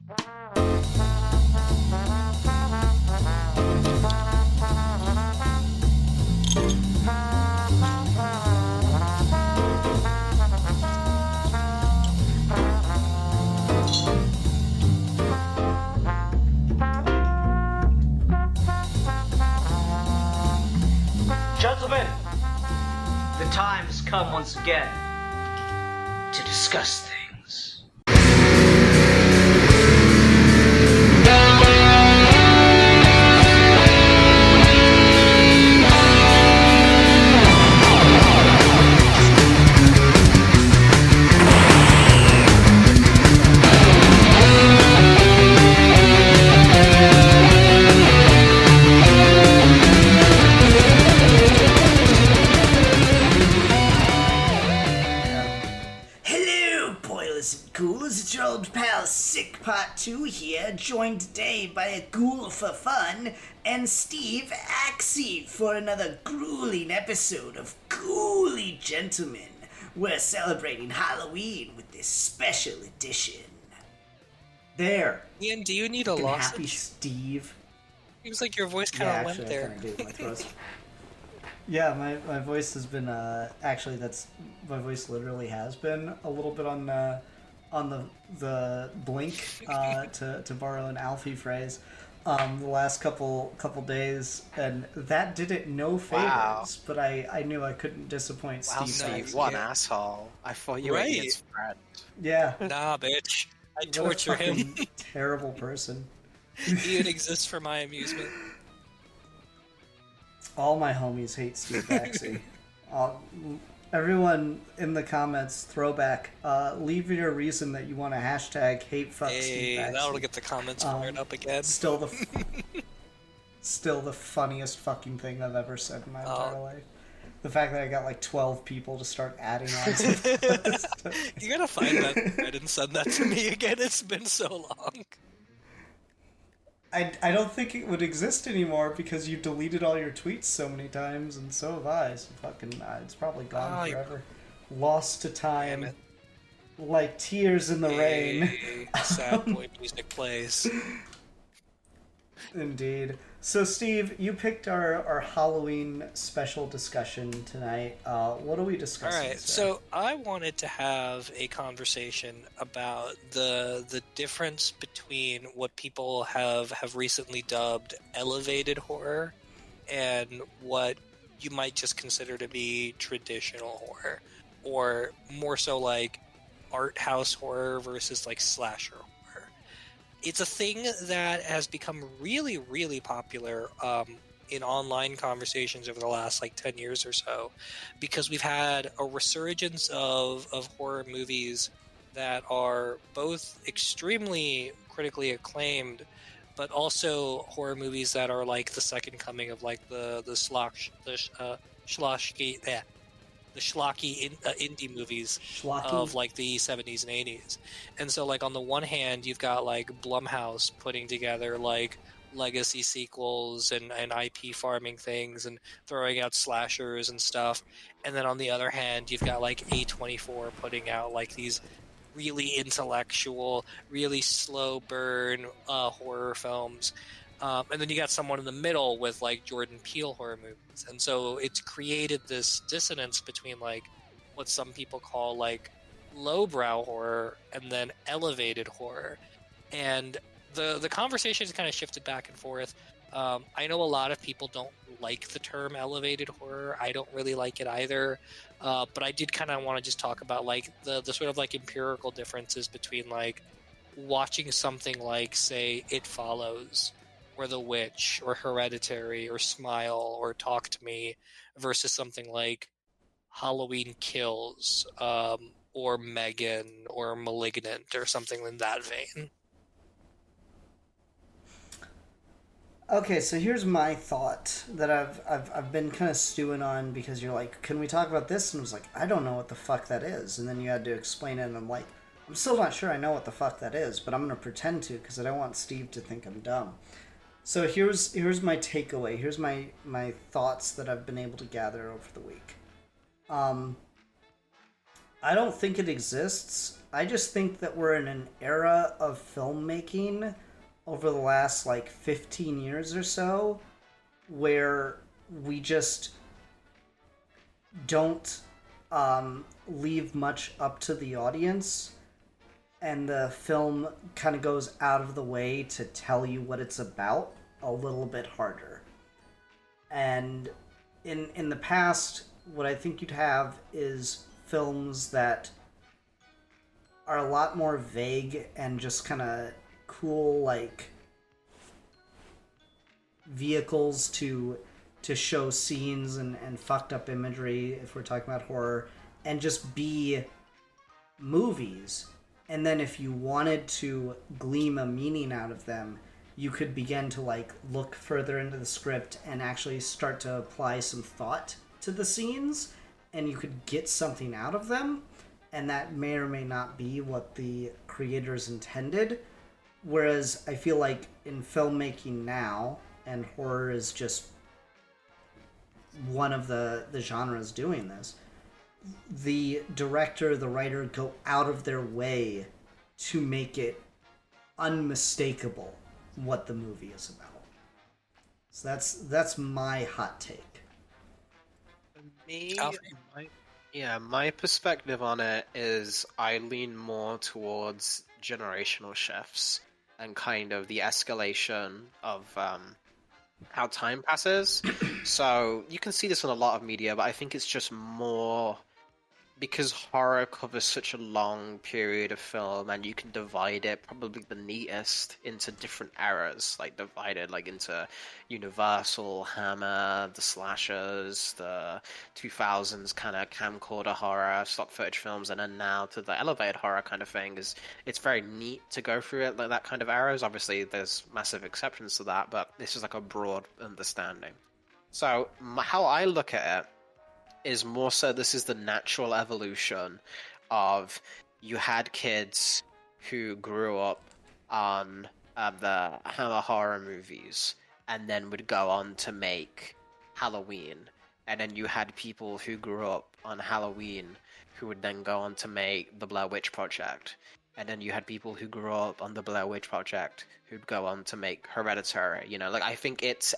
Gentlemen, the time has come once again to discuss things. Sick Part 2 here, joined today by a ghoul for fun and Steve Axie for another grueling episode of Ghouly Gentlemen. We're celebrating Halloween with this special edition. There. Ian, do you need a lozenge? Happy Steve. Seems like your voice kind of went there. I do with my throat. Yeah, my voice has been, actually my voice literally has been a little bit on the blink, to borrow an Alfie phrase, the last couple days, and that did it no favors. Wow. But I knew I couldn't disappoint Steve. Steve, what an asshole! I thought you were Ian's friend. Yeah. Nah, bitch. I torture him. Terrible person. Ian exists for my amusement. All my homies hate Steve Baxi. Everyone in the comments, throwback, leave your reason that you want to hashtag hatefuck Steve Baxi. That'll get the comments fired up again. Still the funniest fucking thing I've ever said in my entire life. The fact that I got like 12 people to start adding on to this. You gotta find that thread and send that to me again. It's been so long. I don't think it would exist anymore because you deleted all your tweets so many times, and so have I. So fucking, it's probably gone forever. Lost to time. Like tears in the rain. Sad boy music plays. Indeed. So, Steve, you picked our Halloween special discussion tonight. What are we discussing? All right, so I wanted to have a conversation about the difference between what people have recently dubbed elevated horror and what you might just consider to be traditional horror, or more so like art house horror versus like slasher horror. It's a thing that has become really, really popular in online conversations over the last like 10 years or so, because we've had a resurgence of horror movies that are both extremely critically acclaimed, but also horror movies that are like the second coming of like the schlocky indie movies of like the 70s and 80s. And so like on the one hand you've got like Blumhouse putting together like legacy sequels and IP farming things and throwing out slashers and stuff, and then on the other hand you've got like A24 putting out like these really intellectual, really slow burn horror films. And then you got someone in the middle with like Jordan Peele horror movies. And so it's created this dissonance between like what some people call like lowbrow horror and then elevated horror. And the conversation has kind of shifted back and forth. I know a lot of people don't like the term elevated horror. I don't really like it either. But I did kind of want to just talk about like the sort of like empirical differences between like watching something like, say, It Follows, or The Witch, or Hereditary, or Smile, or Talk to Me, versus something like Halloween Kills, or Megan, or Malignant, or something in that vein. Okay, so here's my thought that I've been kind of stewing on, because you're like, can we talk about this? And I was like, I don't know what the fuck that is. And then you had to explain it, and I'm like, I'm still not sure I know what the fuck that is, but I'm going to pretend to, because I don't want Steve to think I'm dumb. So here's my takeaway. Here's my I don't think it exists. I just think that we're in an era of filmmaking over the last, like, 15 years or so where we just don't leave much up to the audience, and the film kind of goes out of the way to tell you what it's about a little bit harder. And in the past, what I think you'd have is films that are a lot more vague and just kind of cool, like, vehicles to show scenes and fucked up imagery, if we're talking about horror, and just be movies. And then if you wanted to glean a meaning out of them, you could begin to, like, look further into the script and actually start to apply some thought to the scenes, and you could get something out of them, and that may or may not be what the creators intended. Whereas I feel like in filmmaking now, and horror is just one of the genres doing this, the director, the writer go out of their way to make it unmistakable what the movie is about. So that's my hot take. My perspective on it is I lean more towards generational shifts and kind of the escalation of how time passes. So you can see this in a lot of media, but I think it's just more because horror covers such a long period of film, and you can divide it probably the neatest into different eras, like divided like into Universal, Hammer, the slashers, the 2000s kind of camcorder horror, stock footage films, and then now to the elevated horror kind of thing. It's very neat to go through it like that kind of eras. Obviously, there's massive exceptions to that, but this is like a broad understanding. So how I look at it is more so this is the natural evolution of you had kids who grew up on the Hammer horror movies and then would go on to make Halloween. And then you had people who grew up on Halloween who would then go on to make the Blair Witch Project. And then you had people who grew up on the Blair Witch Project who'd go on to make Hereditary. You know, like I think it's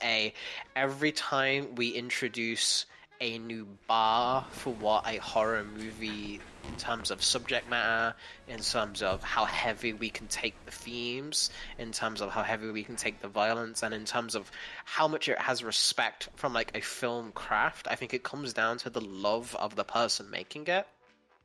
every time we introduce a new bar for what a horror movie in terms of subject matter, in terms of how heavy we can take the themes, in terms of how heavy we can take the violence, and in terms of how much it has respect from like a film craft. I think it comes down to the love of the person making it.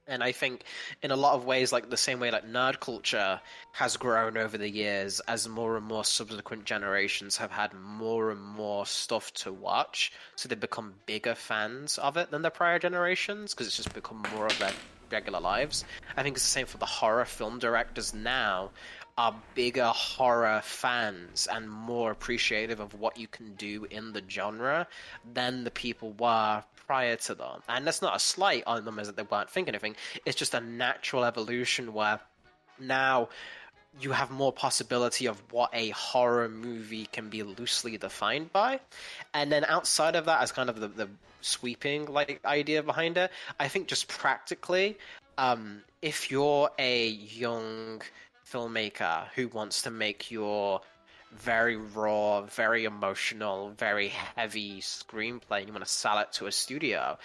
And I think in a lot of ways, like the same way like nerd culture has grown over the years as more and more subsequent generations have had more and more stuff to watch, so they become bigger fans of it than the prior generations because it's just become more of their regular lives. I think it's the same for the horror film directors now are bigger horror fans and more appreciative of what you can do in the genre than the people were prior to them. And that's not a slight on them as that they weren't thinking anything. It's just a natural evolution where now you have more possibility of what a horror movie can be loosely defined by. And then outside of that, as kind of the sweeping like idea behind it, I think just practically, if you're a young filmmaker who wants to make your very raw, very emotional, very heavy screenplay and you want to sell it to a studio,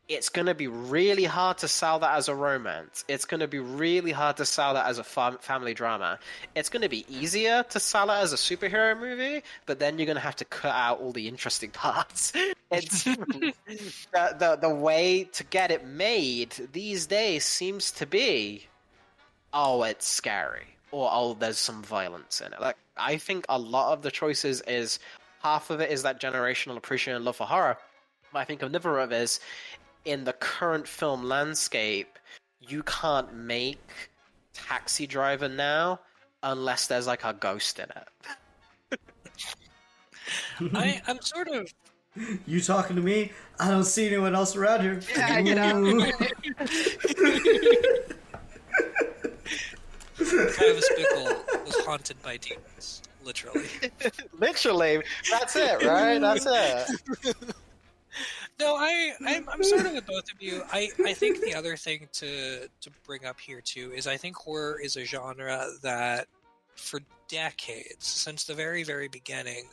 it's going to be really hard to sell that as a romance. It's going to be really hard to sell that as a family drama. It's going to be easier to sell it as a superhero movie, but then you're going to have to cut out all the interesting parts. It's the way to get it made these days seems to be, oh, it's scary, or oh, there's some violence in it. Like, I think a lot of the choices is half of it is that generational appreciation and love for horror. But I think another of it is in the current film landscape, you can't make Taxi Driver now unless there's like a ghost in it. I'm sort of. You talking to me? I don't see anyone else around here. Yeah, you know. Travis Bickle was haunted by demons, literally. Literally, that's it, right? That's it. No, I'm sort of with both of you. I think the other thing to bring up here too is I think horror is a genre that for decades, since the very, very beginning,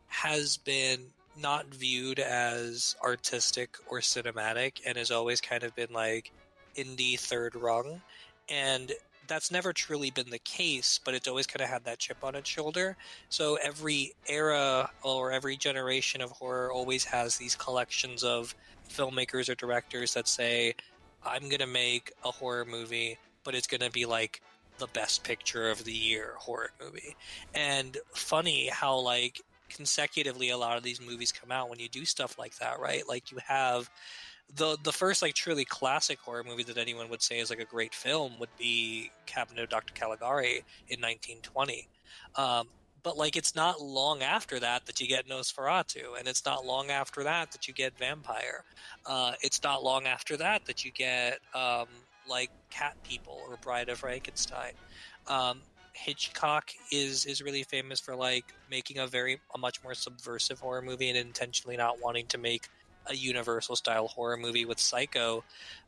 has been not viewed as artistic or cinematic and has always kind of been like indie third rung. And that's never truly been the case, but it's always kind of had that chip on its shoulder. So every era or every generation of horror always has these collections of filmmakers or directors that say, I'm going to make a horror movie, but it's going to be like the best picture of the year horror movie. And funny how like consecutively a lot of these movies come out when you do stuff like that, right? Like you have the first like truly classic horror movie that anyone would say is like a great film would be Cabinet of Dr. Caligari in 1920. But like it's not long after that that you get Nosferatu, and it's not long after that that you get Vampire. It's not long after that that you get like Cat People or Bride of Frankenstein. Hitchcock is really famous for like making a much more subversive horror movie and intentionally not wanting to make a Universal style horror movie with Psycho.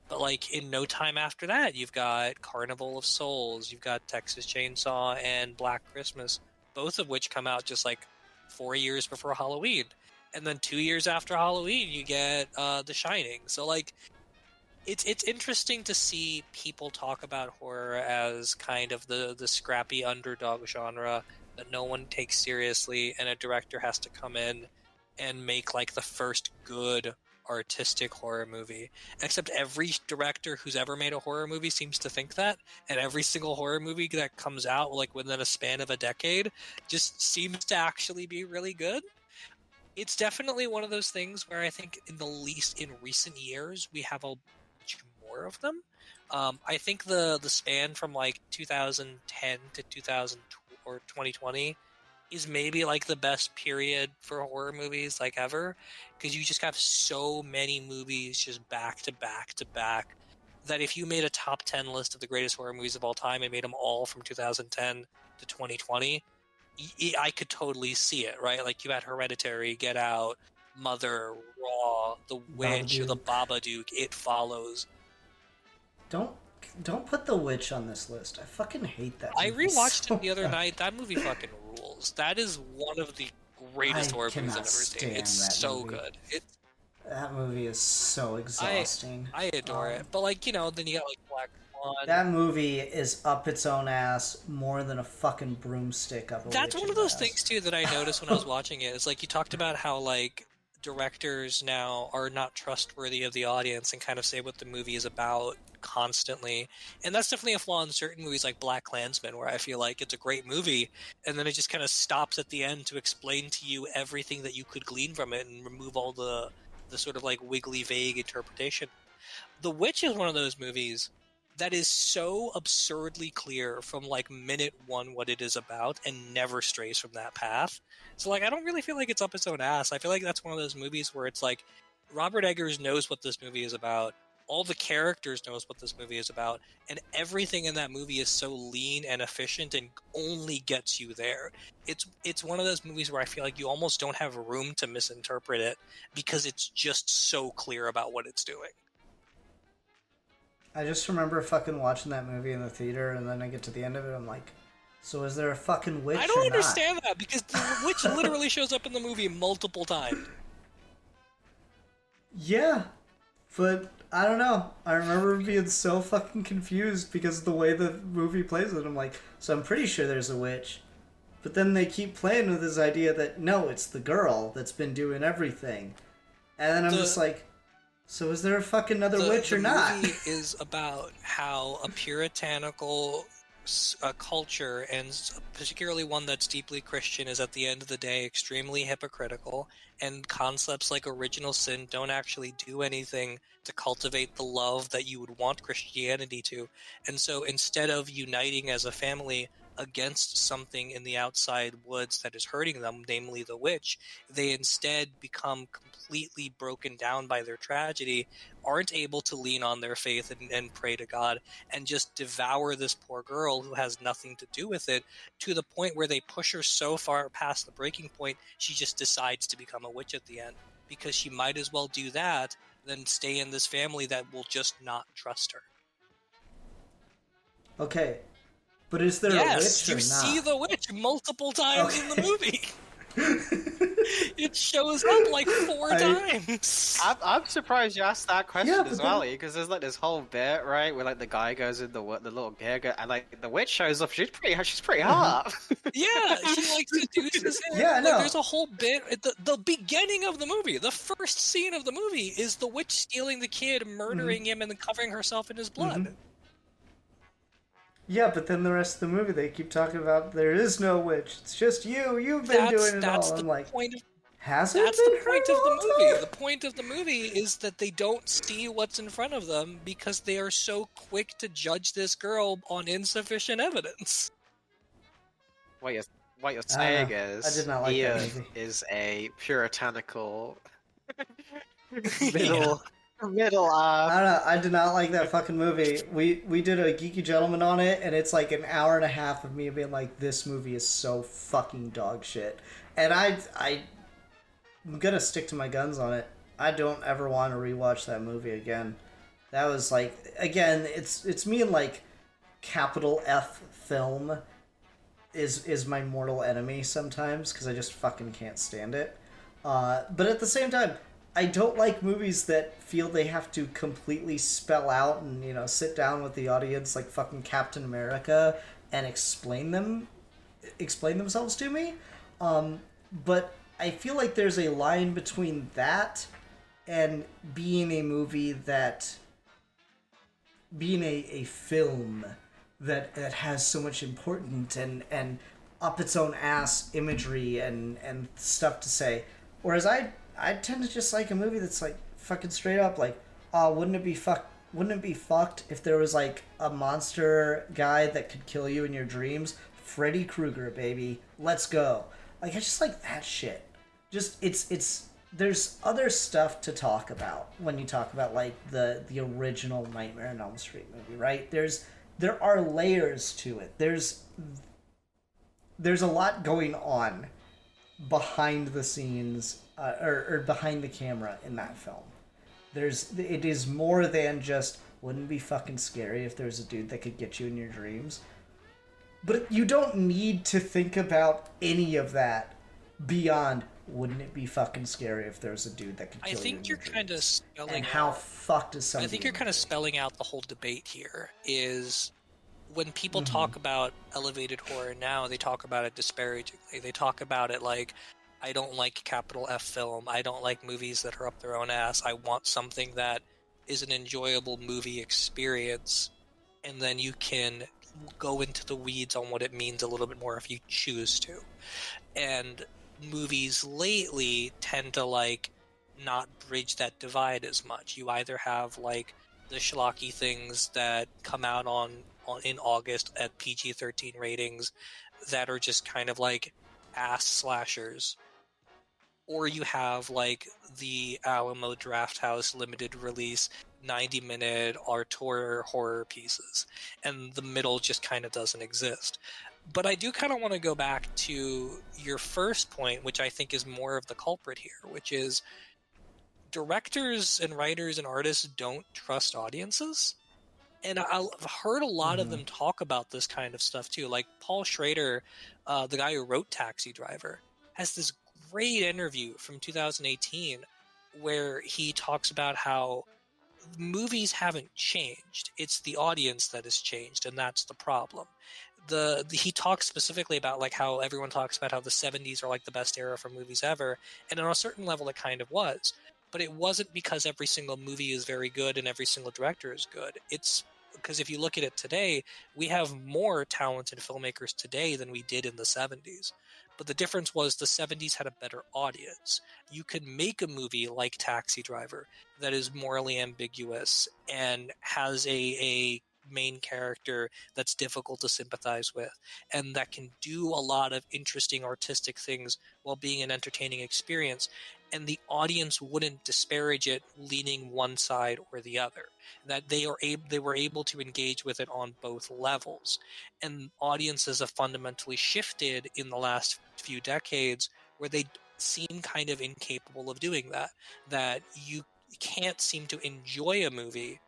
But like in no time after that, you've got Carnival of Souls, you've got Texas Chainsaw and Black Christmas, both of which come out just like 4 years before Halloween. And then 2 years after Halloween, you get The Shining. So like it's interesting to see people talk about horror as kind of the scrappy underdog genre that no one takes seriously, and a director has to come in and make like the first good artistic horror movie. Except every director who's ever made a horror movie seems to think that, and every single horror movie that comes out like within a span of a decade just seems to actually be really good. It's definitely one of those things where I think in recent years we have a much more of them. I think the span from like 2010 to 2000 or 2020 is maybe like the best period for horror movies like ever, because you just have so many movies just back to back to back that if you made a top 10 list of the greatest horror movies of all time and made them all from 2010 to 2020, I could totally see it, right? Like you had Hereditary, Get Out, Mother, Raw, The Witch, Babadook. The Babadook, It Follows. Don't put The Witch on this list. I fucking hate that I movie rewatched so it the other much. night. That movie fucking rules. That is one of the greatest I horror movies I've cannot ever seen. stand It's that so movie. good. That movie is so exhausting. I adore it. But like, you know, then you got like Black Swan. That movie is up its own ass more than a fucking broomstick up a That's one of witch's those ass. things too that I noticed when I was watching it. It's like you talked about how like directors now are not trustworthy of the audience and kind of say what the movie is about constantly. And that's definitely a flaw in certain movies like Black Klansman, where I feel like it's a great movie and then it just kind of stops at the end to explain to you everything that you could glean from it and remove all the sort of like wiggly vague interpretation. The Witch is one of those movies that is so absurdly clear from like minute one what it is about and never strays from that path. So like I don't really feel like it's up its own ass. I feel like that's one of those movies where it's like Robert Eggers knows what this movie is about. All the characters knows what this movie is about, and everything in that movie is so lean and efficient and only gets you there. It's one of those movies where I feel like you almost don't have room to misinterpret it because it's just so clear about what it's doing. I just remember fucking watching that movie in the theater, and then I get to the end of it, I'm like, so is there a fucking witch I or don't not? understand that because the witch literally shows up in the movie multiple times. Yeah, but I don't know. I remember being so fucking confused because of the way the movie plays it. I'm like, so I'm pretty sure there's a witch. But then they keep playing with this idea that, no, it's the girl that's been doing everything. And then I'm just like, so is there a fucking another witch or not? The movie is about how a puritanical culture, and particularly one that's deeply Christian, is at the end of the day extremely hypocritical, and concepts like original sin don't actually do anything to cultivate the love that you would want Christianity to. And so instead of uniting as a family against something in the outside woods that is hurting them, namely the witch, they instead become completely broken down by their tragedy, aren't able to lean on their faith and pray to God, and just devour this poor girl who has nothing to do with it, to the point where they push her so far past the breaking point, she just decides to become a witch at the end. because she might as well do that than stay in this family that will just not trust her. Okay, but is there a witch or not? You see the witch multiple times in the movie. It shows up like 4 times. I'm surprised you asked that question as well, because there's like this whole bit, right, where like the guy goes in the little gear, and like the witch shows up. She's pretty hot. Yeah, she like seduces him. Yeah, no. There's a whole bit at the beginning of the movie. The first scene of the movie is the witch stealing the kid, murdering him, and then covering herself in his blood. Yeah, but then the rest of the movie, they keep talking about there is no witch. It's just you. You've been doing it all. I'm like, has it? That's the point of the movie. The point of the movie is that they don't see what's in front of them because they are so quick to judge this girl on insufficient evidence. What you're saying is, I did not like that movie. Is a puritanical middle. I don't know. I did not like that fucking movie. We did a Geeky Gentleman on it, and it's like an hour and a half of me being like, this movie is so fucking dog shit. And I'm gonna stick to my guns on it. I don't ever want to rewatch that movie again. That was like, again, it's me and like capital F film is my mortal enemy sometimes because I just fucking can't stand it. But at the same time, I don't like movies that feel they have to completely spell out and, you know, sit down with the audience like fucking Captain America and explain themselves to me. But I feel like there's a line between that and being a movie that... being a film that has so much important and up its own ass imagery and stuff to say. Whereas I tend to just like a movie that's like fucking straight up like, wouldn't it be fucked if there was like a monster guy that could kill you in your dreams? Freddy Krueger, baby. Let's go. Like, I just like that shit. Just it's there's other stuff to talk about when you talk about like the original Nightmare on Elm Street movie, right? There are layers to it. There's a lot going on behind the scenes or behind the camera in that film. It is more than just, wouldn't it be fucking scary if there's a dude that could get you in your dreams? But you don't need to think about any of that beyond, wouldn't it be fucking scary if there was a dude that could kill you in your dreams? I think you're kind of spelling and how fucked is something? I think you're kind of spelling out the whole debate here is when people talk about elevated horror now, they talk about it disparagingly. They talk about it like, I don't like capital F film. I don't like movies that are up their own ass. I want something that is an enjoyable movie experience. And then you can go into the weeds on what it means a little bit more if you choose to. And movies lately tend to like not bridge that divide as much. You either have like the schlocky things that come out in August at PG-13 ratings that are just kind of like ass slashers, or you have like the Alamo Drafthouse limited release 90-minute auteur horror pieces, and the middle just kind of doesn't exist. But I do kind of want to go back to your first point, which I think is more of the culprit here, which is directors and writers and artists don't trust audiences. And I've heard a lot of them talk about this kind of stuff too. Like Paul Schrader, the guy who wrote Taxi Driver, has this great interview from 2018 where he talks about how movies haven't changed. It's the audience that has changed, and that's the problem. He talks specifically about like how everyone talks about how the 70s are like the best era for movies ever, and on a certain level it kind of was. But it wasn't because every single movie is very good and every single director is good. It's because if you look at it today, we have more talented filmmakers today than we did in the 70s. But the difference was the 70s had a better audience. You could make a movie like Taxi Driver that is morally ambiguous and has a main character that's difficult to sympathize with, and that can do a lot of interesting artistic things while being an entertaining experience, and the audience wouldn't disparage it leaning one side or the other. That they were able to engage with it on both levels. And audiences have fundamentally shifted in the last few decades where they seem kind of incapable of doing that. That you can't seem to enjoy a movie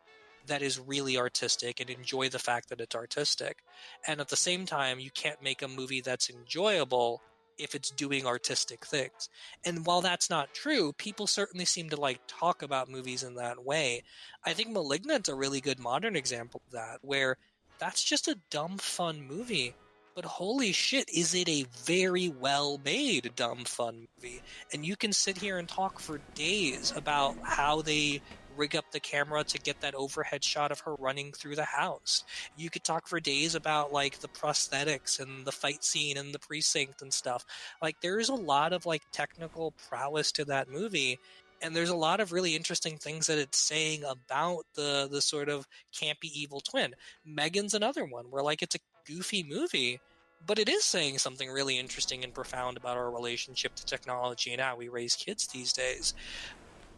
that is really artistic and enjoy the fact that it's artistic. And at the same time, you can't make a movie that's enjoyable if it's doing artistic things. And while that's not true, people certainly seem to like talk about movies in that way. I think *Malignant's a really good modern example of that, where that's just a dumb, fun movie. But holy shit, is it a very well made, dumb, fun movie. And you can sit here and talk for days about how they rig up the camera to get that overhead shot of her running through the house. You could talk for days about like the prosthetics and the fight scene and the precinct and stuff. Like there's a lot of like technical prowess to that movie, and there's a lot of really interesting things that it's saying about the sort of campy evil twin. Megan's another one where like it's a goofy movie, but it is saying something really interesting and profound about our relationship to technology and how we raise kids these days.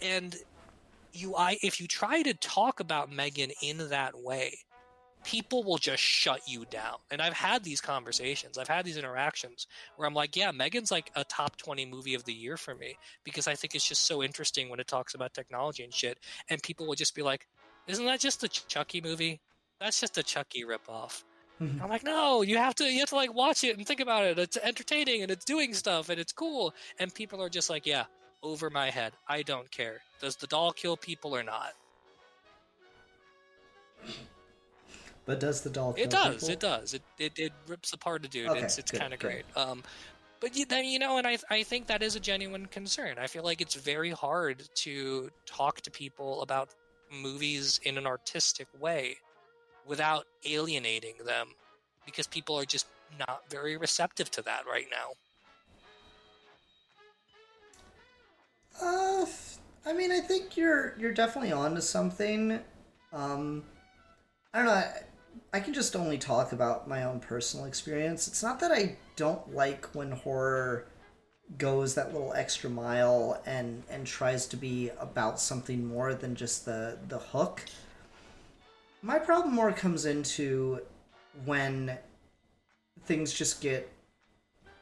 And if you try to talk about Megan in that way, people will just shut you down. And I've had these conversations, I've had these interactions where I'm like, yeah, Megan's like a top 20 movie of the year for me, because I think it's just so interesting when it talks about technology and shit. And people will just be like, isn't that just a Chucky movie? That's just a Chucky ripoff. And I'm like, no, you have to like watch it and think about it. It's entertaining and it's doing stuff and it's cool. And people are just like, yeah, over my head. I don't care. Does the doll kill people or not? But does the doll kill people? It does. It rips apart a dude. Okay, it's kind of great. But you know, and I think that is a genuine concern. I feel like it's very hard to talk to people about movies in an artistic way without alienating them, because people are just not very receptive to that right now. I mean, I think you're definitely onto something. I don't know. I can just only talk about my own personal experience. It's not that I don't like when horror goes that little extra mile and tries to be about something more than just the hook. My problem more comes into when things just get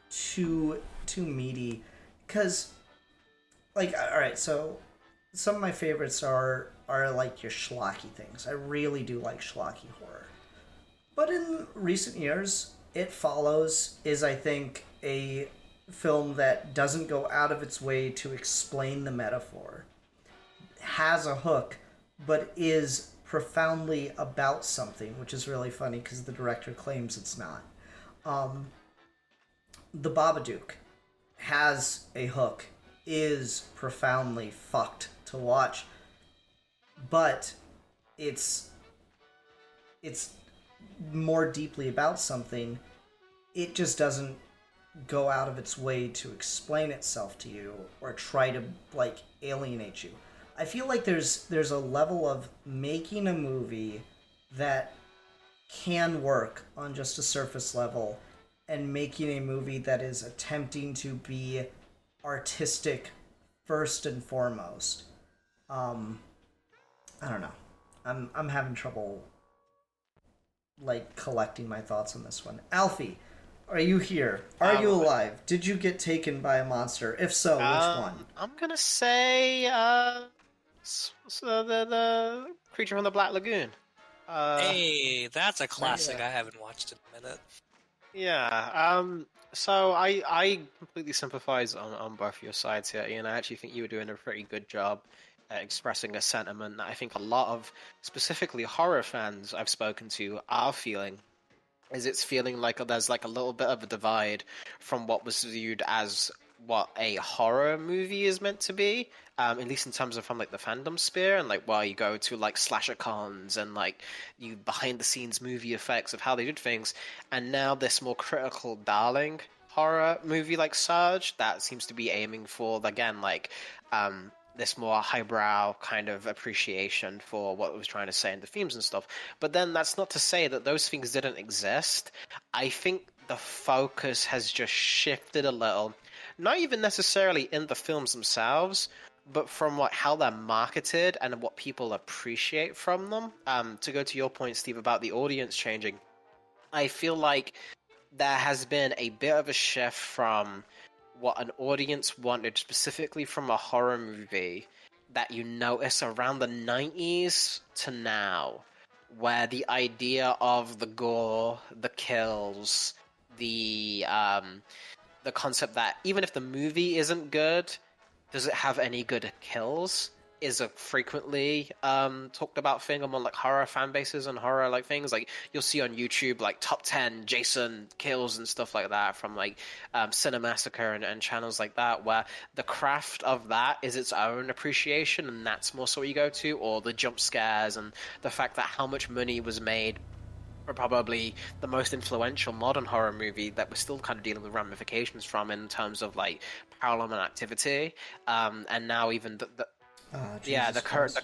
too meaty, because like, all right, so some of my favorites are like your schlocky things. I really do like schlocky horror. But in recent years, It Follows is, I think, a film that doesn't go out of its way to explain the metaphor, has a hook, but is profoundly about something, which is really funny because the director claims it's not. The Babadook has a hook, is profoundly fucked to watch, but it's more deeply about something. It just doesn't go out of its way to explain itself to you or try to like alienate you. I feel like there's a level of making a movie that can work on just a surface level and making a movie that is attempting to be artistic first and foremost. I don't know. I'm having trouble like collecting my thoughts on this one. Alfie, are you here? Are you alive? Did you get taken by a monster? If so, which one? I'm gonna say the creature from the Black Lagoon. Hey, that's a classic. I haven't watched in a minute. Yeah. So I completely sympathize on both your sides here, Ian. I actually think you were doing a pretty good job at expressing a sentiment that I think a lot of specifically horror fans I've spoken to are feeling. Is it's feeling like there's like a little bit of a divide from what was viewed as what a horror movie is meant to be, at least in terms of from like the fandom sphere, and like why you go to like slasher cons and like you behind the scenes movie effects of how they did things, and now this more critical darling horror movie like Surge that seems to be aiming for again like this more highbrow kind of appreciation for what it was trying to say in the themes and stuff. But then that's not to say that those things didn't exist. I think the focus has just shifted a little. Not even necessarily in the films themselves, but from how they're marketed and what people appreciate from them. To go to your point, Steve, about the audience changing, I feel like there has been a bit of a shift from what an audience wanted specifically from a horror movie that you notice around the 90s to now, where the idea of the gore, the kills, the concept that even if the movie isn't good, does it have any good kills? Is a frequently talked about thing among like horror fan bases and horror like things. Like you'll see on YouTube like top 10 Jason kills and stuff like that from like Cinemassacre and channels like that, where the craft of that is its own appreciation, and that's more so what you go to, or the jump scares and the fact that how much money was made for probably the most influential modern horror movie that we're still kind of dealing with ramifications from in terms of like paranormal activity, and now even the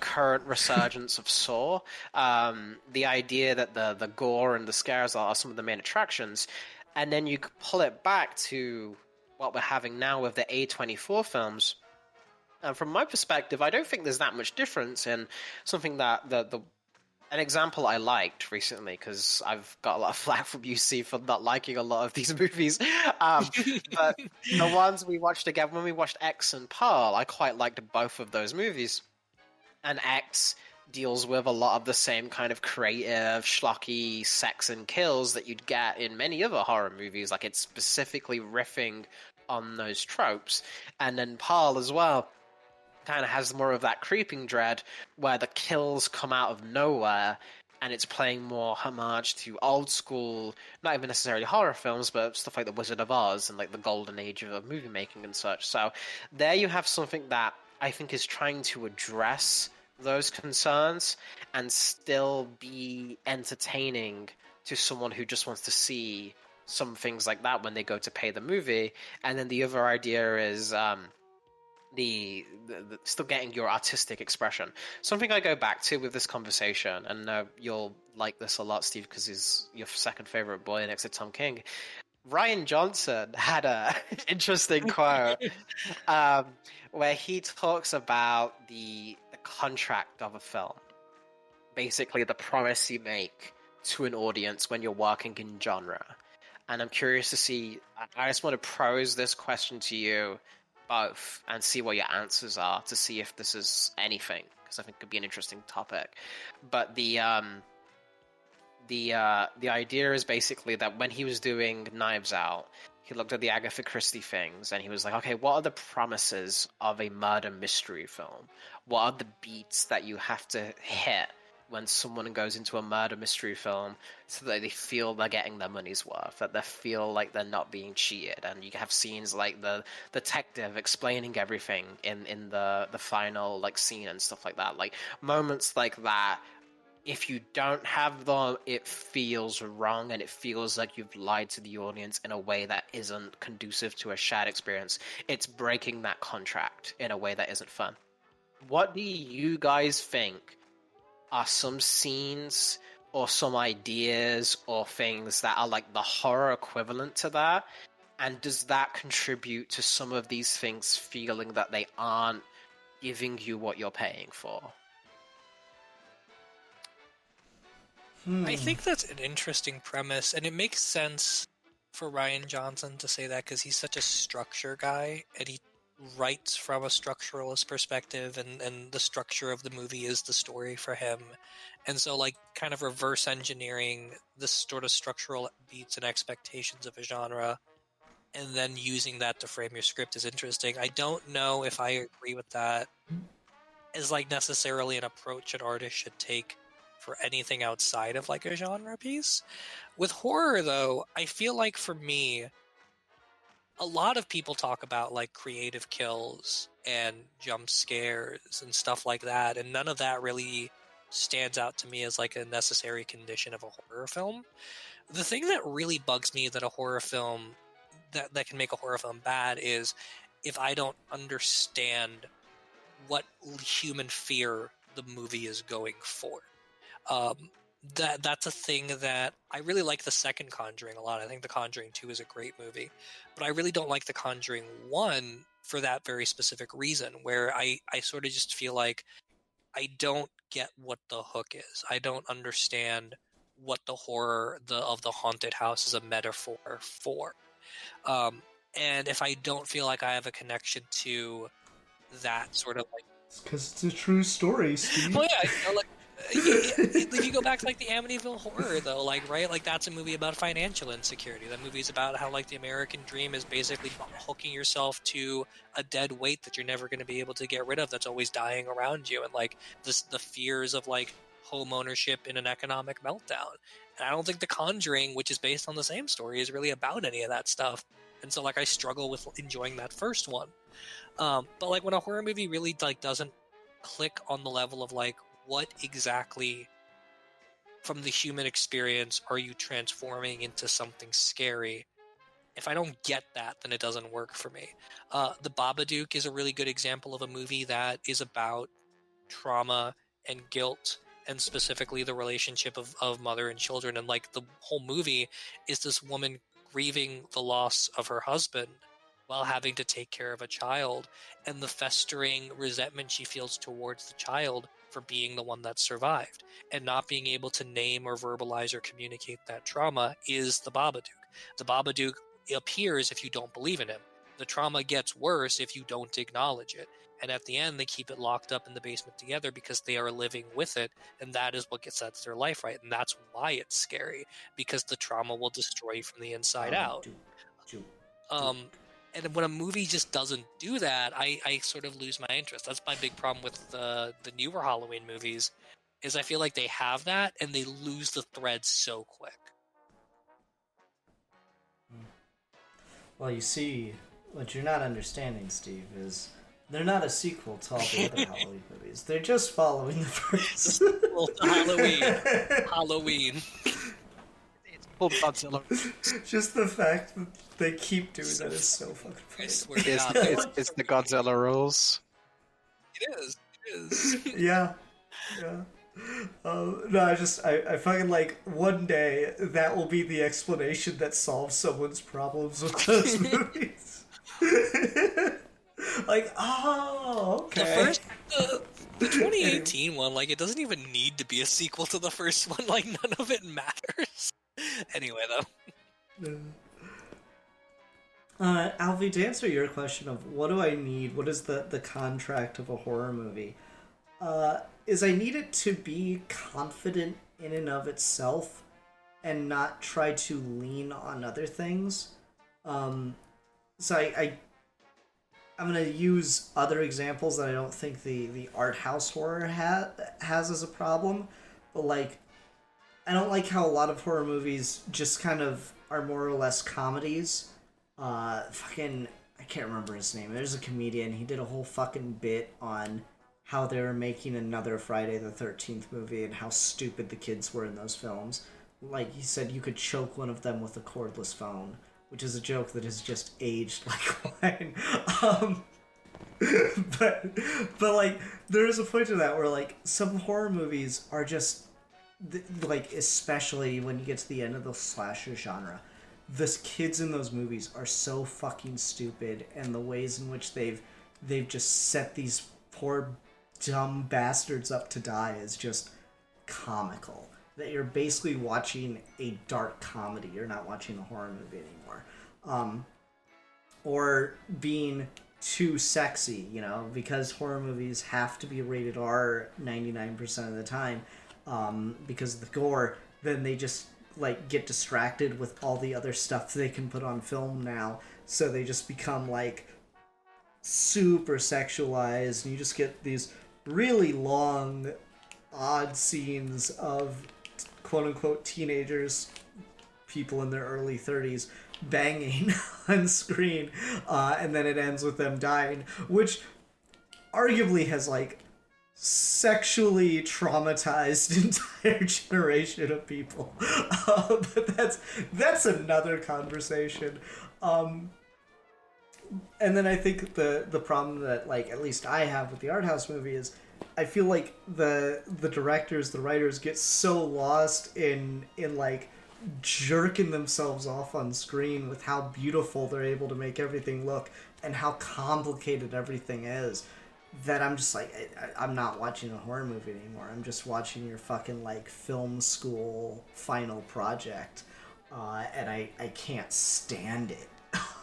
current resurgence of Saw. The idea that the gore and the scares are some of the main attractions, and then you pull it back to what we're having now with the A24 films. And from my perspective, I don't think there's that much difference in something that an example I liked recently, because I've got a lot of flack from UC for not liking a lot of these movies. But the ones we watched together, when we watched X and Pearl, I quite liked both of those movies. And X deals with a lot of the same kind of creative, schlocky sex and kills that you'd get in many other horror movies. Like, it's specifically riffing on those tropes. And then Pearl as well kind of has more of that creeping dread where the kills come out of nowhere, and it's playing more homage to old school, not even necessarily horror films, but stuff like The Wizard of Oz and like the golden age of movie making and such. So there you have something that I think is trying to address those concerns and still be entertaining to someone who just wants to see some things like that when they go to pay the movie. And then the other idea is the still getting your artistic expression. Something I go back to with this conversation, and you'll like this a lot, Steve, because he's your second favorite boy next to Tom King. Ryan Johnson had a interesting quote where he talks about the contract of a film, basically the promise you make to an audience when you're working in genre. And I'm curious to see, I just want to pose this question to you both and see what your answers are, to see if this is anything, because I think it could be an interesting topic. But the idea is basically that when he was doing Knives Out, he looked at the Agatha Christie things and he was like, okay, what are the promises of a murder mystery film? What are the beats that you have to hit when someone goes into a murder mystery film so that they feel they're getting their money's worth, that they feel like they're not being cheated? And you have scenes like the detective explaining everything in the final like scene and stuff like that. Like moments like that, if you don't have them, it feels wrong, and it feels like you've lied to the audience in a way that isn't conducive to a shared experience. It's breaking that contract in a way that isn't fun. What do you guys think are some scenes or some ideas or things that are like the horror equivalent to that? And does that contribute to some of these things feeling that they aren't giving you what you're paying for? I think that's an interesting premise, and it makes sense for Ryan Johnson to say that because he's such a structure guy, and he writes from a structuralist perspective, and the structure of the movie is the story for him. And so, like, kind of reverse engineering the sort of structural beats and expectations of a genre, and then using that to frame your script is interesting. I don't know if I agree with that as, like, necessarily an approach an artist should take for anything outside of like a genre piece. With horror, though, I feel like for me, a lot of people talk about like creative kills and jump scares and stuff like that, and none of that really stands out to me as like a necessary condition of a horror film. The thing that really bugs me that a horror film that can make a horror film bad is if I don't understand what human fear the movie is going for. That's a thing that I really like. The second Conjuring a lot. I think The Conjuring 2 is a great movie, but I really don't like The Conjuring 1 for that very specific reason, where I sort of just feel like I don't get what the hook is. I don't understand what the horror of the haunted house is a metaphor for. And if I don't feel like I have a connection to that sort of like, It's because it's a true story, Steve. well, yeah, you know, like if you go back to like the Amityville Horror, though, like right, like that's a movie about financial insecurity. That movie is about how like the American dream is basically hooking yourself to a dead weight that you're never going to be able to get rid of. That's always dying around you, and like the fears of like home ownership in an economic meltdown. And I don't think The Conjuring, which is based on the same story, is really about any of that stuff. And so like I struggle with enjoying that first one. But like when a horror movie really like doesn't click on the level of like what exactly from the human experience are you transforming into something scary, if I don't get that, then it doesn't work for me. The Babadook is a really good example of a movie that is about trauma and guilt, and specifically the relationship of mother and children. And like the whole movie is this woman grieving the loss of her husband while having to take care of a child, and the festering resentment she feels towards the child for being the one that survived and not being able to name or verbalize or communicate that trauma is the Babadook. The Babadook appears if you don't believe in him. The trauma gets worse if you don't acknowledge it. And at the end, they keep it locked up in the basement together because they are living with it, and that is what sets their life right. And that's why it's scary, because the trauma will destroy you from the inside out. And when a movie just doesn't do that, I sort of lose my interest. That's my big problem with the newer Halloween movies, is I feel like they have that, and they lose the thread so quick. Well, you see, what you're not understanding, Steve, is they're not a sequel to all the other Halloween movies. They're just following the first. Well, Halloween. It's called Godzilla. Just the fact that they keep doing that is so fucking funny. I swear to God. It's the Godzilla rules. It is. Yeah. No, I fucking like one day that will be the explanation that solves someone's problems with those movies. Like, oh, okay. The 2018 one, like, it doesn't even need to be a sequel to the first one. Like, none of it matters. Anyway, though. Alfie, to answer your question of what do I need, what is the contract of a horror movie, is I need it to be confident in and of itself and not try to lean on other things. So I'm going to use other examples that I don't think the art house horror has as a problem, but like, I don't like how a lot of horror movies just kind of are more or less comedies. I can't remember his name. There's a comedian. He did a whole fucking bit on how they were making another Friday the 13th movie and how stupid the kids were in those films. Like, he said you could choke one of them with a cordless phone, which is a joke that has just aged like wine. But like, there is a point to that where, like, some horror movies are just, like, especially when you get to the end of the slasher genre, the kids in those movies are so fucking stupid, and the ways in which they've just set these poor dumb bastards up to die is just comical. That you're basically watching a dark comedy. You're not watching a horror movie anymore. Or being too sexy, you know, because horror movies have to be rated R 99% of the time, because of the gore, then they just like get distracted with all the other stuff they can put on film now, so they just become like super sexualized, and you just get these really long odd scenes of quote-unquote teenagers, people in their early 30s, banging on screen, and then it ends with them dying, which arguably has like sexually traumatized entire generation of people. But that's another conversation. And then I think the problem that, like, at least I have with the art house movie is I feel like the directors, the writers get so lost in like jerking themselves off on screen with how beautiful they're able to make everything look and how complicated everything is, that I'm just like, I'm not watching a horror movie anymore. I'm just watching your fucking like film school final project, and I can't stand it.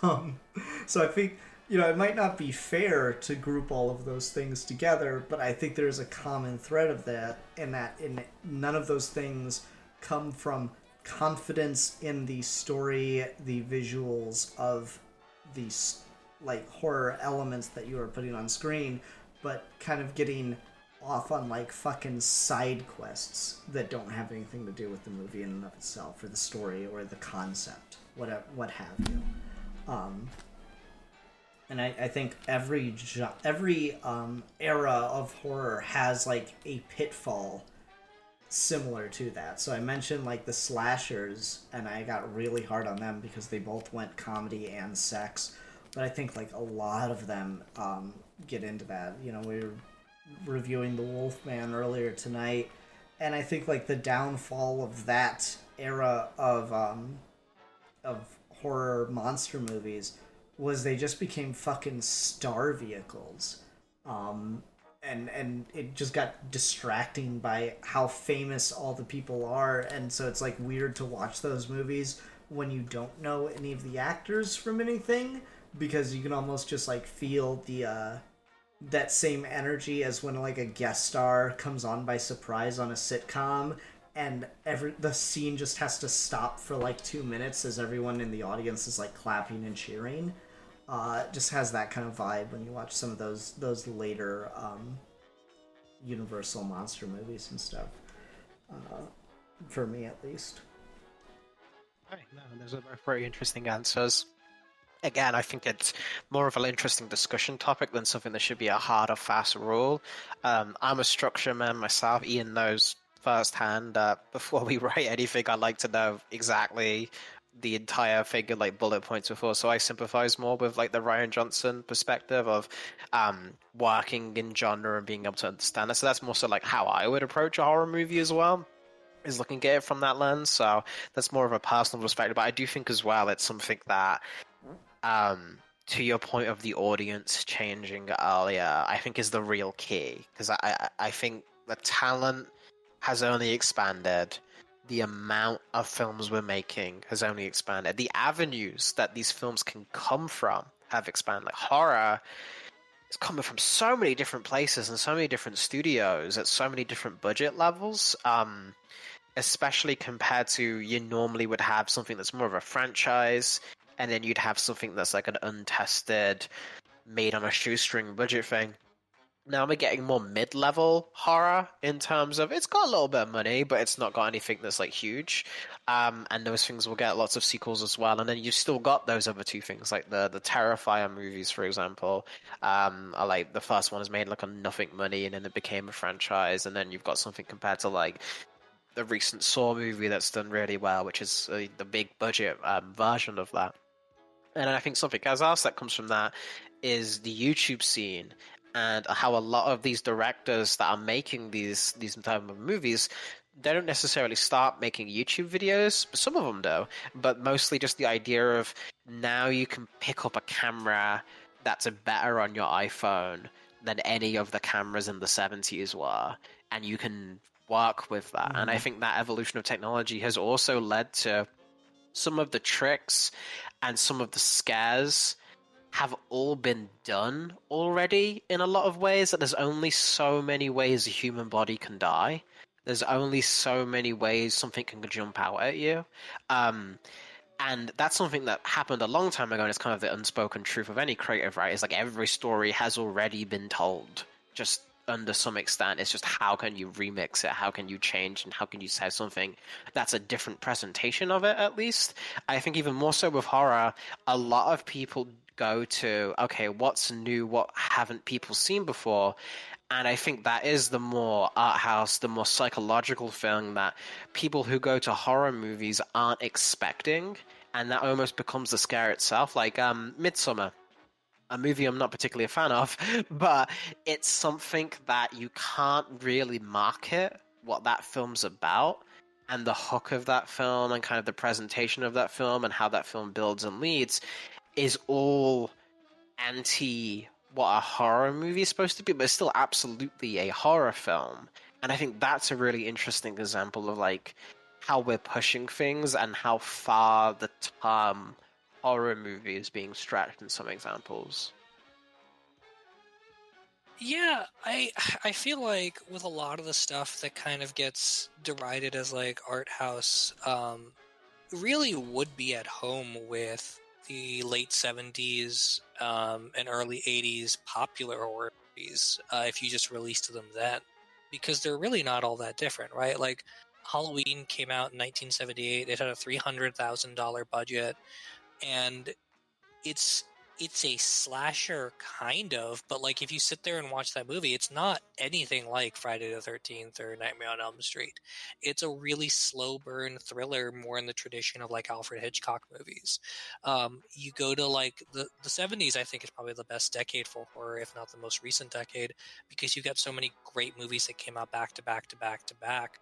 Um, so I think, it might not be fair to group all of those things together, but I think there's a common thread of that, in none of those things come from confidence in the story, the visuals of these like horror elements that you are putting on screen, but kind of getting off on like fucking side quests that don't have anything to do with the movie in and of itself, or the story, or the concept, whatever, what have you. And I think every era of horror has like a pitfall similar to that. So I mentioned like the slashers, and I got really hard on them because they both went comedy and sex. But I think like a lot of them get into that. We were reviewing The Wolfman earlier tonight, and I think like the downfall of that era of horror monster movies was they just became fucking star vehicles. And it just got distracting by how famous all the people are, and so it's like weird to watch those movies when you don't know any of the actors from anything, because you can almost just like feel the that same energy as when like a guest star comes on by surprise on a sitcom, and the scene just has to stop for like 2 minutes as everyone in the audience is like clapping and cheering. Just has that kind of vibe when you watch some of those later Universal monster movies and stuff. For me, at least. Right, no, those are both very interesting answers. Again, I think it's more of an interesting discussion topic than something that should be a hard or fast rule. I'm a structure man myself. Ian knows firsthand. Before we write anything, I like to know exactly the entire figure, like bullet points before, so I sympathize more with like the Ryan Johnson perspective of working in genre and being able to understand it. So that's more so like how I would approach a horror movie as well, is looking at it from that lens. So that's more of a personal perspective, but I do think as well it's something that to your point of the audience changing earlier, I think is the real key, because I think the talent has only expanded. The amount of films we're making has only expanded. The avenues that these films can come from have expanded. Like horror is coming from so many different places and so many different studios at so many different budget levels. Especially compared to you normally would have something that's more of a franchise, and then you'd have something that's like an untested, made on a shoestring budget thing. Now we're getting more mid-level horror in terms of it's got a little bit of money, but it's not got anything that's like huge. And those things will get lots of sequels as well. And then you've still got those other two things, like the Terrifier movies, for example. Are like the first one is made like on nothing money, and then it became a franchise. And then you've got something compared to like the recent Saw movie that's done really well, which is the big budget version of that. And I think something else that comes from that is the YouTube scene, and how a lot of these directors that are making these type of movies, they don't necessarily start making YouTube videos, but some of them do. But mostly just the idea of now you can pick up a camera that's better on your iPhone than any of the cameras in the 70s were, and you can work with that. And I think that evolution of technology has also led to some of the tricks and some of the scares have all been done already in a lot of ways, that there's only so many ways a human body can die. There's only so many ways something can jump out at you. And that's something that happened a long time ago, and it's kind of the unspoken truth of any creative, right? It's like every story has already been told, just under some extent. It's just how can you remix it, how can you change, and how can you say something that's a different presentation of it, at least. I think even more so with horror, a lot of people go to, okay, what's new, what haven't people seen before? And I think that is the more art house, the more psychological thing that people who go to horror movies aren't expecting, and that almost becomes the scare itself. Like Midsummer, a movie I'm not particularly a fan of, but it's something that you can't really market what that film's about, and the hook of that film and kind of the presentation of that film and how that film builds and leads is all anti what a horror movie is supposed to be, but it's still absolutely a horror film. And I think that's a really interesting example of like how we're pushing things and how far the term horror movies being stretched in some examples. Yeah, I feel like with a lot of the stuff that kind of gets derided as like art house, really would be at home with the late 70s and early 80s popular horror movies if you just released them then, because they're really not all that different, right? Like Halloween came out in 1978. It had a $300,000 budget, and it's it's a slasher kind of, but like if you sit there and watch that movie, it's not anything like Friday the 13th or Nightmare on Elm Street. It's a really slow burn thriller, more in the tradition of like Alfred Hitchcock movies. You go to like the 70s, I think is probably the best decade for horror, if not the most recent decade, because you got so many great movies that came out back to back to back to back.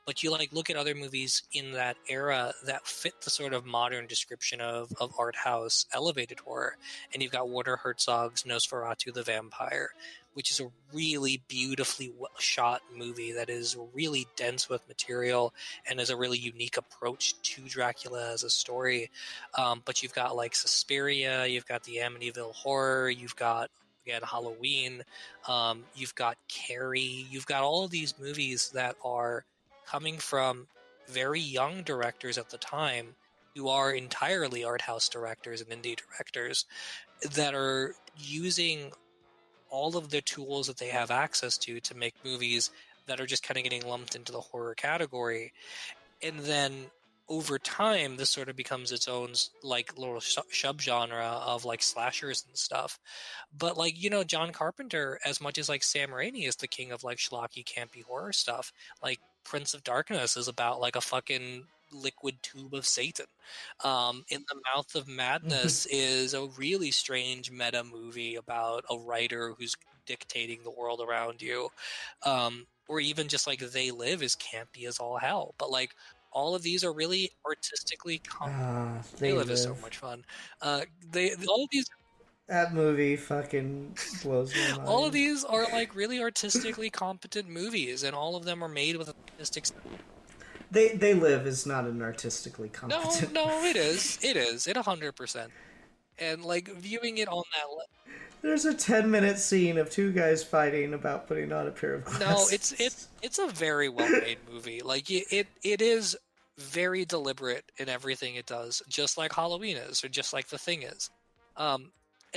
But you like look at other movies in that era that fit the sort of modern description of art house elevated horror. And you've got Werner Herzog's Nosferatu the Vampire, which is a really beautifully shot movie that is really dense with material and is a really unique approach to Dracula as a story. But you've got like Suspiria, you've got the Amityville Horror, you've got again Halloween, you've got Carrie, you've got all of these movies that are coming from very young directors at the time who are entirely art house directors and indie directors that are using all of the tools that they have access to make movies that are just kind of getting lumped into the horror category. And then over time, this sort of becomes its own like little subgenre of like slashers and stuff. But like, you know, John Carpenter, as much as like Sam Raimi is the king of like schlocky, campy horror stuff, like Prince of Darkness is about like a fucking liquid tube of Satan. In the Mouth of Madness is a really strange meta movie about a writer who's dictating the world around you. Or even just like They Live is campy as all hell. But like all of these are really artistically They Live is so much fun. They all of these That movie fucking blows my mind. all of these are like really artistically competent movies, and all of them are made with artistic. They Live is not an artistically competent. No, it is. It is. It 100%. And like viewing it on that. There's a 10-minute scene of two guys fighting about putting on a pair of glasses. No, it's a very well made movie. Like it is very deliberate in everything it does, just like Halloween is, or just like The Thing is. And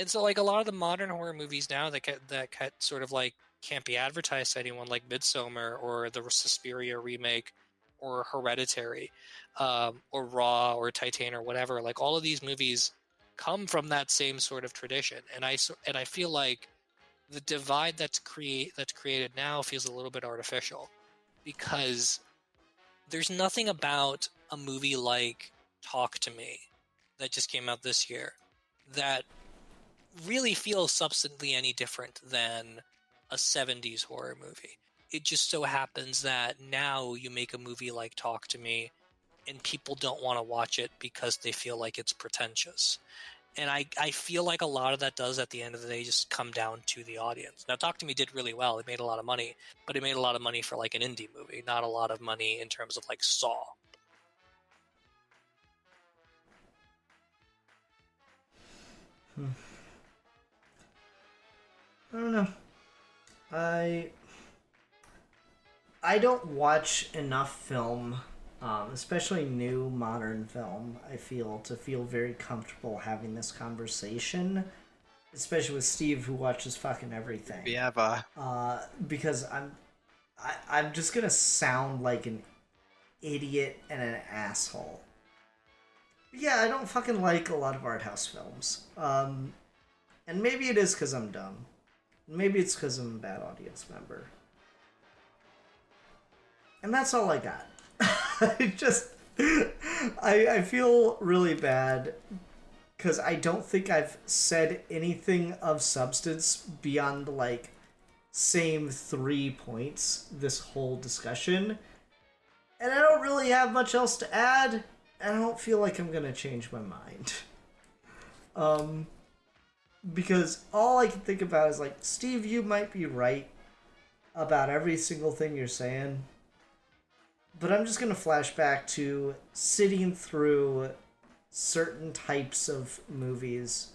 so like a lot of the modern horror movies now that get sort of like can't be advertised to anyone, like Midsommar or the Suspiria remake or Hereditary, or Raw or Titan or whatever. Like all of these movies come from that same sort of tradition, and I feel like the divide that's created now feels a little bit artificial, because there's nothing about a movie like Talk to Me that just came out this year that really feels substantially any different than a 70s horror movie. It just so happens that now you make a movie like Talk to Me and people don't want to watch it because they feel like it's pretentious. And I feel like a lot of that does at the end of the day just come down to the audience. Now Talk to Me did really well. It made a lot of money, but it made a lot of money for like an indie movie, not a lot of money in terms of like Saw. I don't know. I don't watch enough film, especially new modern film, I feel, to feel very comfortable having this conversation, especially with Steve, who watches fucking everything. Yeah, because I'm just gonna sound like an idiot and an asshole. Yeah, I don't fucking like a lot of art house films. And maybe it is because I'm dumb. Maybe it's because I'm a bad audience member. And that's all I got. I feel really bad because I don't think I've said anything of substance beyond like same 3 points this whole discussion. And I don't really have much else to add. And I don't feel like I'm gonna change my mind. Because all I can think about is like, Steve, you might be right about every single thing you're saying. But I'm just gonna flash back to sitting through certain types of movies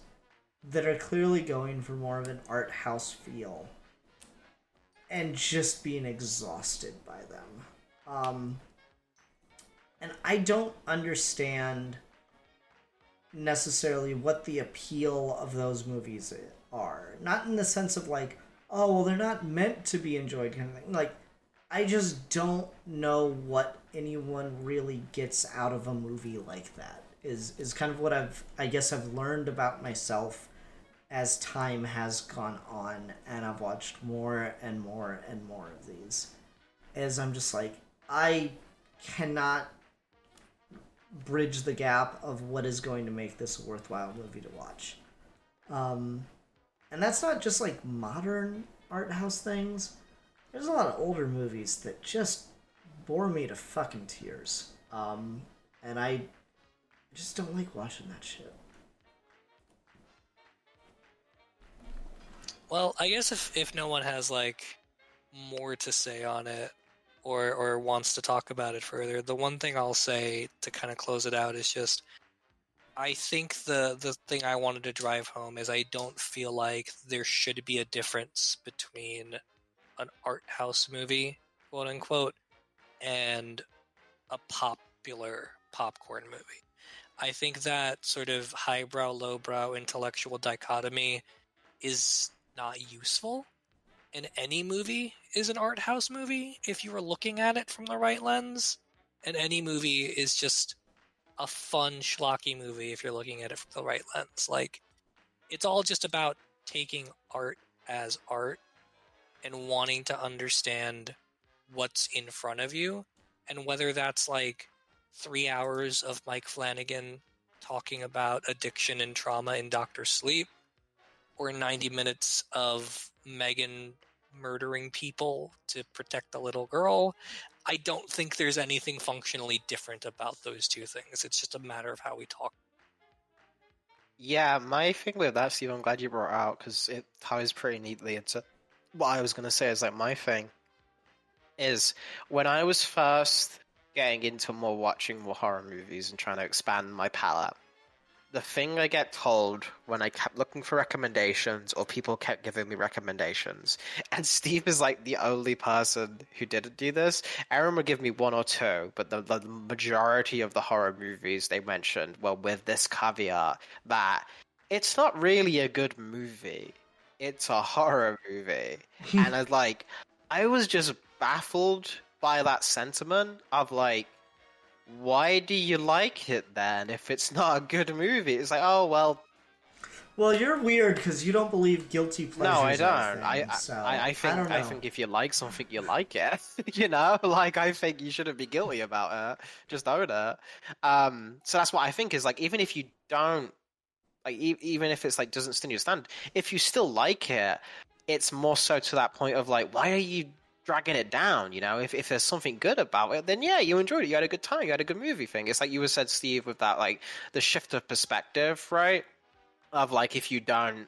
that are clearly going for more of an art house feel and just being exhausted by them. And I don't understand necessarily what the appeal of those movies are. Not in the sense of like, oh, well, they're not meant to be enjoyed kind of thing. Like, I just don't know what anyone really gets out of a movie like that. Is kind of what I guess I've learned about myself as time has gone on, and I've watched more and more and more of these. As I'm just like, I cannot bridge the gap of what is going to make this a worthwhile movie to watch. And that's not just like modern art house things. There's a lot of older movies that just bore me to fucking tears. And I just don't like watching that shit. Well, I guess if no one has like more to say on it or wants to talk about it further, the one thing I'll say to kind of close it out is just I think the thing I wanted to drive home is I don't feel like there should be a difference between an art house movie, quote unquote, and a popular popcorn movie. I think that sort of highbrow, lowbrow intellectual dichotomy is not useful. And any movie is an art house movie if you were looking at it from the right lens. And any movie is just a fun, schlocky movie if you're looking at it from the right lens. Like, it's all just about taking art as art and wanting to understand what's in front of you. And whether that's like 3 hours of Mike Flanagan talking about addiction and trauma in Dr. Sleep, or 90 minutes of Megan murdering people to protect a little girl, I don't think there's anything functionally different about those two things. It's just a matter of how we talk. Yeah, my thing with that, Steve, I'm glad you brought it out, because it ties pretty neatly into what I was going to say. Is like, my thing is, when I was first getting into watching more horror movies and trying to expand my palette, the thing I get told when I kept looking for recommendations, or people kept giving me recommendations, and Steve is like the only person who didn't do this. Aaron would give me one or two, but the majority of the horror movies they mentioned were with this caveat that it's not really a good movie. It's a horror movie. And I was just baffled by that sentiment of like, why do you like it then if it's not a good movie? It's like, oh, well... Well, you're weird because you don't believe guilty pleasures. No, I don't. I think if you like something, you like it. You know? Like, I think you shouldn't be guilty about it. Just own it. So that's what I think is, like, even if you don't... Like, even if it's, like, doesn't stand your stand, if you still like it, it's more so to that point of, like, why are you dragging it down? You know, if there's something good about it, then yeah, you enjoyed it, you had a good time, you had a good movie thing. It's like you said, Steve, with that, like, the shift of perspective, right? Of like, if you don't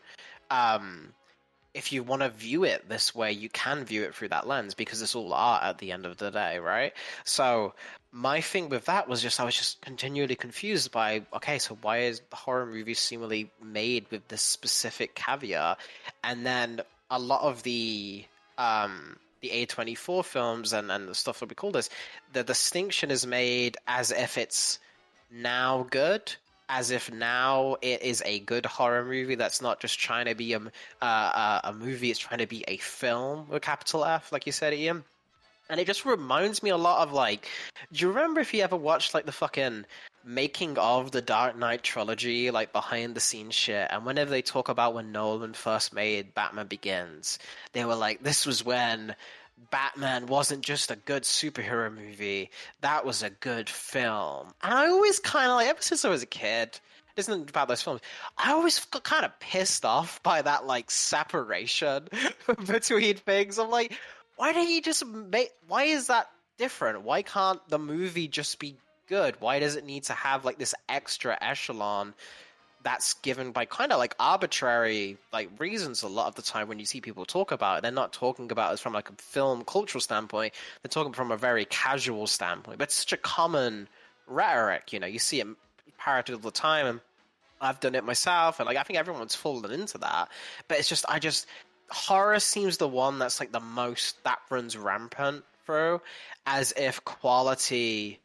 if you want to view it this way, you can view it through that lens, because it's all art at the end of the day, right? So my thing with that was just, I was just continually confused by, okay, so why is the horror movie seemingly made with this specific caveat? And then a lot of the A24 films and the stuff that we call this, the distinction is made as if it's now good, as if now it is a good horror movie that's not just trying to be a movie, it's trying to be a film with capital F, like you said, Ian. And it just reminds me a lot of, like, do you remember if you ever watched, like, the fucking making of the Dark Knight trilogy, like, behind the scenes shit, and whenever they talk about when Nolan first made Batman Begins, they were like, this was when Batman wasn't just a good superhero movie, that was a good film. And I always kind of, like, ever since I was a kid, it isn't about those films, I always got kind of pissed off by that, like, separation between things. I'm like, why don't you just why is that different? Why can't the movie just be good? Why does it need to have, like, this extra echelon that's given by kind of, like, arbitrary, like, reasons? A lot of the time when you see people talk about it, they're not talking about it from, like, a film cultural standpoint. They're talking from a very casual standpoint. But it's such a common rhetoric, you know. You see it parroted all the time, and I've done it myself, and like I think everyone's fallen into that. But it's just horror seems the one that's like the most that runs rampant through, as if quality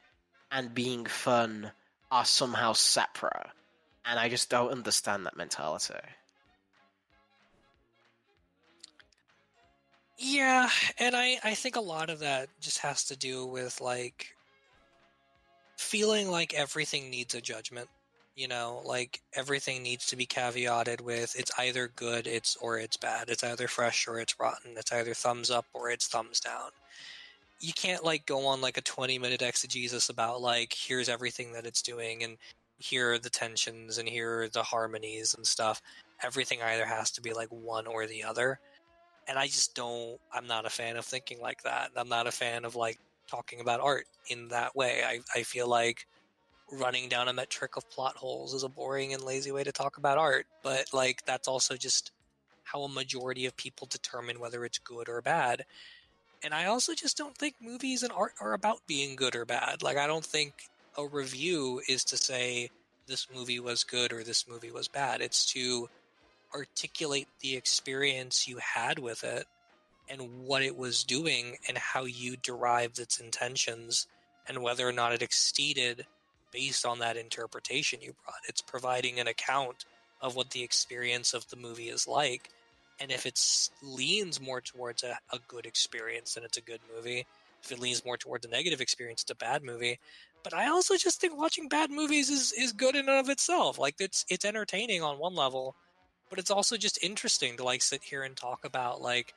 and being fun are somehow separate, and I just don't understand that mentality. Yeah, and I think a lot of that just has to do with like feeling like everything needs a judgment. You know, like everything needs to be caveated with it's either good, or it's bad. It's either fresh or it's rotten. It's either thumbs up or it's thumbs down. You can't like go on like a 20-minute exegesis about like here's everything that it's doing and here are the tensions and here are the harmonies and stuff. Everything either has to be like one or the other. And I'm not a fan of thinking like that. I'm not a fan of like talking about art in that way. I feel like running down a metric of plot holes is a boring and lazy way to talk about art, but like that's also just how a majority of people determine whether it's good or bad. And I also just don't think movies and art are about being good or bad. Like I don't think a review is to say this movie was good or this movie was bad. It's to articulate the experience you had with it and what it was doing and how you derived its intentions and whether or not it exceeded based on that interpretation you brought. It's providing an account of what the experience of the movie is like. And if it leans more towards a good experience, then it's a good movie. If it leans more towards a negative experience, it's a bad movie. But I also just think watching bad movies is good in and of itself. Like it's entertaining on one level, but it's also just interesting to like sit here and talk about like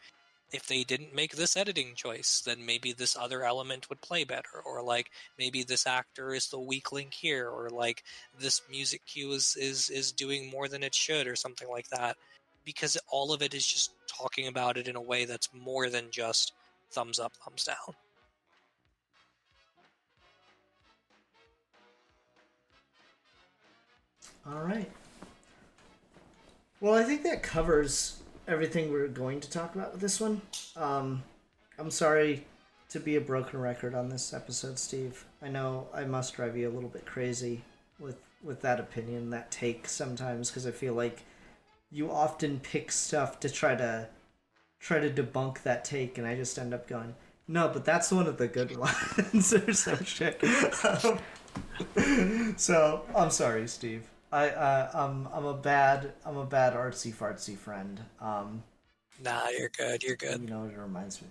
if they didn't make this editing choice, then maybe this other element would play better, or like maybe this actor is the weak link here, or like this music cue is doing more than it should, or something like that. Because all of it is just talking about it in a way that's more than just thumbs up, thumbs down. All right. Well, I think that covers everything we're going to talk about with this one. I'm sorry to be a broken record on this episode, Steve. I know I must drive you a little bit crazy with that opinion, that take sometimes, because I feel like you often pick stuff to try to debunk that take, and I just end up going, no, but that's one of the good ones or some shit. So I'm sorry, Steve. I'm a bad artsy fartsy friend. Nah, you're good. You're good. You know what it reminds me?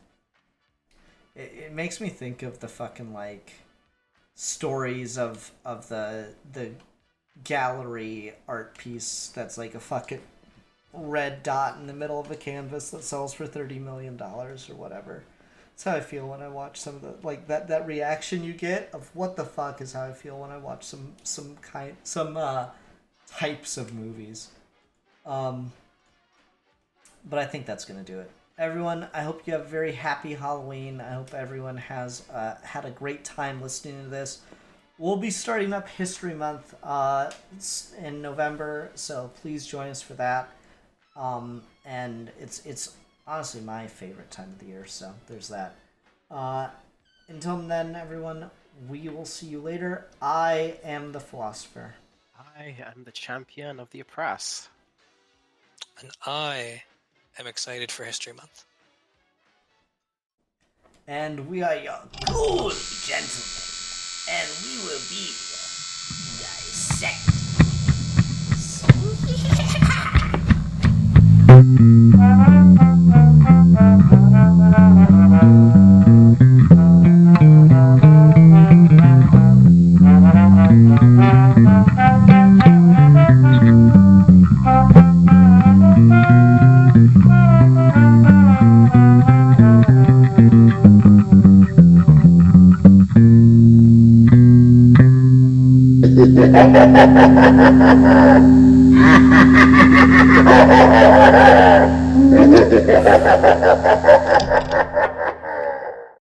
It makes me think of the fucking like stories of the gallery art piece that's like a fucking red dot in the middle of a canvas that sells for $30 million or whatever. That's how I feel when I watch some of the like that reaction you get of what the fuck is how I feel when I watch some types of movies. But I think that's gonna do it. Everyone, I hope you have a very happy Halloween. I hope everyone has had a great time listening to this. We'll be starting up History Month in November, so please join us for that. And it's honestly my favorite time of the year, so there's that. Until then, everyone, we will see you later. I am the philosopher. I am the champion of the oppressed. And I am excited for History Month. And we are your good gentlemen. And we will be dissected.